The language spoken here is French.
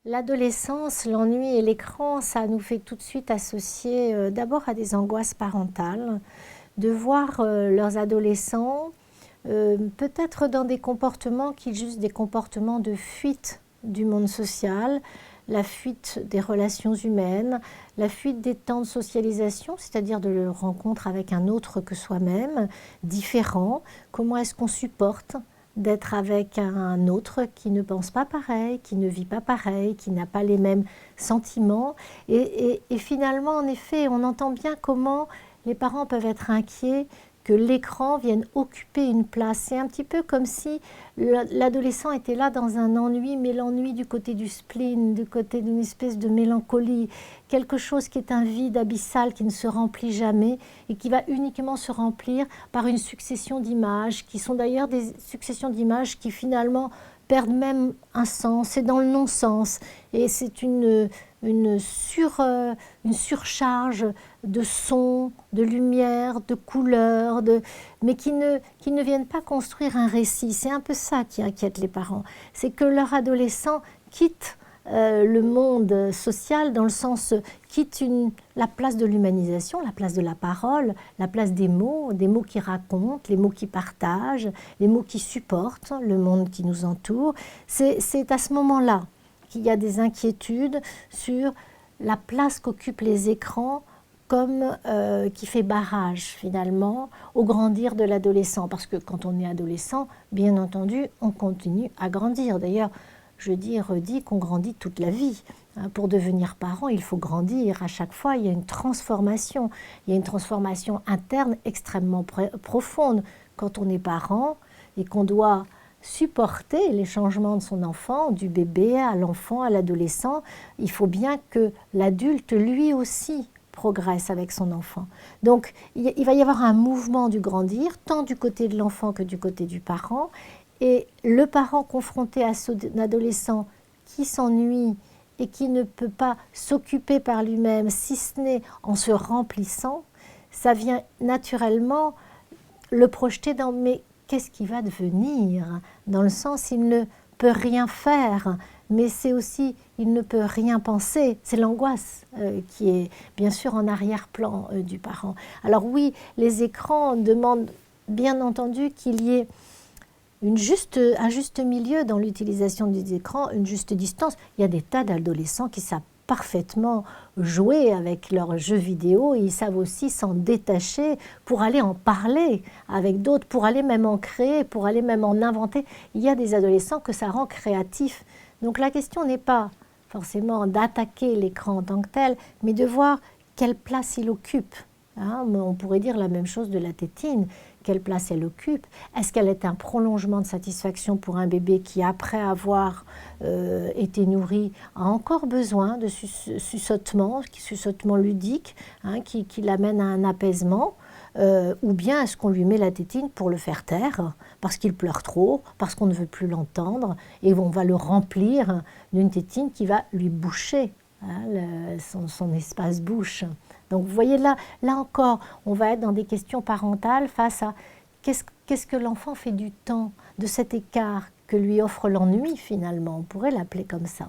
L'adolescence, l'ennui et l'écran, ça nous fait tout de suite associer d'abord à des angoisses parentales, de voir leurs adolescents peut-être dans des comportements qui juste des comportements de fuite du monde social, la fuite des relations humaines, la fuite des temps de socialisation, c'est-à-dire de la rencontre avec un autre que soi-même, différent. Comment est-ce qu'on supporte d'être avec un autre qui ne pense pas pareil, qui ne vit pas pareil, qui n'a pas les mêmes sentiments. Et finalement, en effet, on entend bien comment les parents peuvent être inquiets que l'écran vienne occuper une place. C'est un petit peu comme si l'adolescent était là dans un ennui, mais l'ennui du côté du spleen, du côté d'une espèce de mélancolie, quelque chose qui est un vide abyssal qui ne se remplit jamais et qui va uniquement se remplir par une succession d'images, qui sont d'ailleurs des successions d'images qui finalement perdent même un sens, c'est dans le non-sens. Et c'est une surcharge de sons, de lumière, de couleurs, mais qui ne viennent pas construire un récit. C'est un peu ça qui inquiète les parents. C'est que leur adolescent quitte le monde social dans le sens quitte la place de l'humanisation, la place de la parole, la place des mots qui racontent, les mots qui partagent, les mots qui supportent le monde qui nous entoure. C'est à ce moment-là qu'il y a des inquiétudes sur la place qu'occupent les écrans comme qui fait barrage finalement au grandir de l'adolescent. Parce que quand on est adolescent, bien entendu, on continue à grandir. D'ailleurs, je dis et redis qu'on grandit toute la vie. Pour devenir parent, il faut grandir. À chaque fois, il y a une transformation. Il y a une transformation interne extrêmement profonde. Quand on est parent et qu'on doit supporter les changements de son enfant, du bébé à l'enfant, à l'adolescent, il faut bien que l'adulte, lui aussi, progresse avec son enfant. Donc, il va y avoir un mouvement du grandir, tant du côté de l'enfant que du côté du parent. Et le parent confronté à son adolescent qui s'ennuie et qui ne peut pas s'occuper par lui-même, si ce n'est en se remplissant, ça vient naturellement le projeter dans « mais qu'est-ce qui va devenir ?» Dans le sens, il ne peut rien faire, mais c'est aussi, il ne peut rien penser. C'est l'angoisse qui est bien sûr en arrière-plan du parent. Alors oui, les écrans demandent bien entendu qu'il y ait un juste milieu dans l'utilisation des écrans, une juste distance. Il y a des tas d'adolescents qui savent parfaitement jouer avec leurs jeux vidéo et ils savent aussi s'en détacher pour aller en parler avec d'autres, pour aller même en créer, pour aller même en inventer. Il y a des adolescents que ça rend créatifs. Donc la question n'est pas forcément d'attaquer l'écran en tant que tel, mais de voir quelle place il occupe. On pourrait dire la même chose de la tétine. Quelle place elle occupe? Est-ce qu'elle est un prolongement de satisfaction pour un bébé qui, après avoir été nourri, a encore besoin de suçotement ludique, qui l'amène à un apaisement? Ou bien est-ce qu'on lui met la tétine pour le faire taire, parce qu'il pleure trop, parce qu'on ne veut plus l'entendre, et on va le remplir d'une tétine qui va lui boucher son espace bouche. Donc vous voyez là encore, on va être dans des questions parentales face à qu'est-ce que l'enfant fait du temps, de cet écart que lui offre l'ennui finalement, on pourrait l'appeler comme ça.